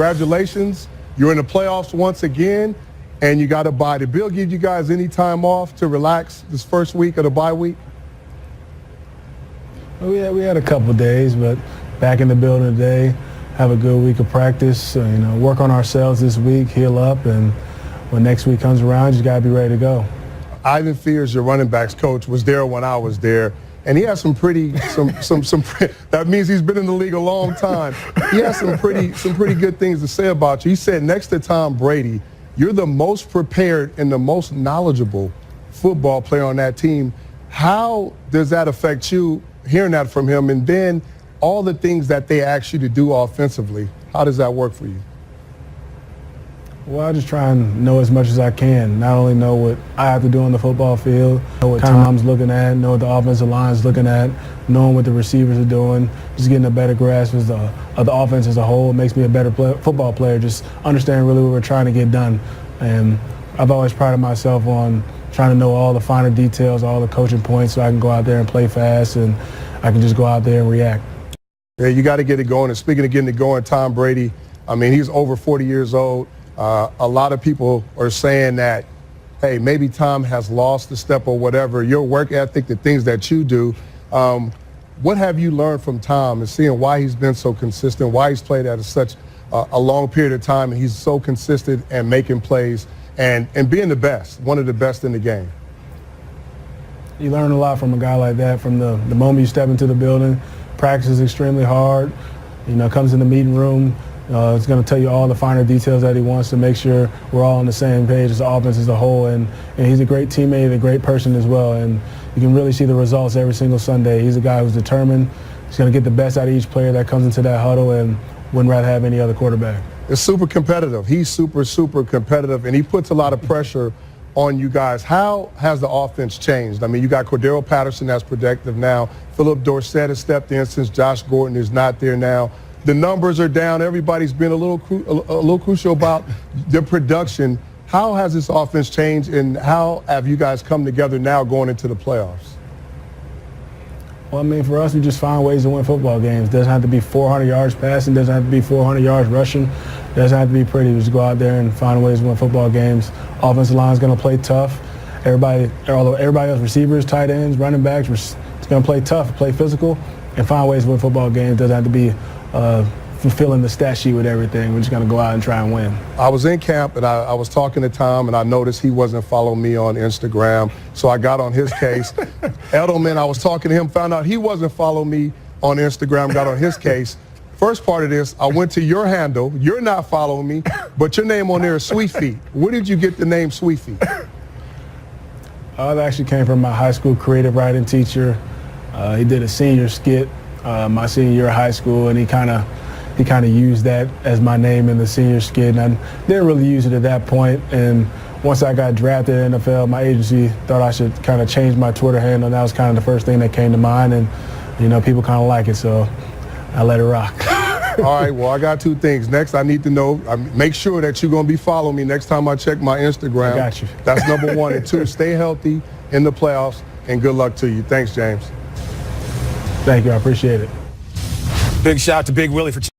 Congratulations. You're in the playoffs once again, and you got a bye. Did Bill give you guys any time off to relax this first week of the bye week? We had a couple days, but back in the building today, have a good week of practice, work on ourselves this week, heal up, and when next week comes around, you just got to be ready to go. Ivan Fears, your running backs coach, was there when I was there, and he has that means he's been in the league a long time. He has some pretty good things to say about you. He said next to Tom Brady, you're the most prepared and the most knowledgeable football player on that team. How does that affect you, hearing that from him, and then all the things that they ask you to do offensively? How does that work for you? Well, I just try and know as much as I can. Not only know what I have to do on the football field, know what Tom's looking at, know what the offensive line is looking at, knowing what the receivers are doing, just getting a better grasp of the offense as a whole. It makes me a better football player, just understanding really what we're trying to get done. And I've always prided myself on trying to know all the finer details, all the coaching points, so I can go out there and play fast, and I can just go out there and react. Yeah, you got to get it going. And speaking of getting it going, Tom Brady, I mean, he's over 40 years old. A lot of people are saying that, hey, maybe Tom has lost a step or whatever. Your work ethic, the things that you do, what have you learned from Tom and seeing why he's been so consistent, why he's played at such a long period of time, and he's so consistent and making plays and being the best, one of the best in the game? You learn a lot from a guy like that from the moment you step into the building. Practices extremely hard, comes in the meeting room. It's going to tell you all the finer details that he wants to make sure we're all on the same page as the offense as a whole. And he's a great teammate, a great person as well. And you can really see the results every single Sunday. He's a guy who's determined. He's going to get the best out of each player that comes into that huddle and wouldn't rather have any other quarterback. It's super competitive. He's super, super competitive, and he puts a lot of pressure on you guys. How has the offense changed? I mean, you got Cordero Patterson that's productive now. Philip Dorsett has stepped in since Josh Gordon is not there now. The numbers are down. Everybody's been a little crucial about the production. How has this offense changed, and how have you guys come together now going into the playoffs? Well, I mean, for us, we just find ways to win football games. It doesn't have to be 400 yards passing. It doesn't have to be 400 yards rushing. It doesn't have to be pretty. We just go out there and find ways to win football games. Offensive line is going to play tough. Everybody else, receivers, tight ends, running backs, it's going to play tough, play physical, and find ways to win football games. It doesn't have to be fulfilling the stat sheet with everything. We're just going to go out and try and win. I was in camp, and I was talking to Tom, and I noticed he wasn't following me on Instagram, so I got on his case. Edelman, I was talking to him, found out he wasn't following me on Instagram, got on his case. First part of this, I went to your handle. You're not following me, but your name on there is Sweet Feet. Where did you get the name Sweet Feet? It actually came from my high school creative writing teacher. He did a senior skit my senior year of high school, and he kind of used that as my name in the senior skit, and I didn't really use it at that point. And once I got drafted in the NFL, my agency thought I should kind of change my Twitter handle, and that was kind of the first thing that came to mind. And people kind of like it, so I let it rock. All right, well, I got two things. Next, I need to know, make sure that you're going to be following me next time I check my Instagram. I got you. That's number one. And two, stay healthy in the playoffs, and good luck to you. Thanks, James. Thank you. I appreciate it. Big shout out to Big Willie for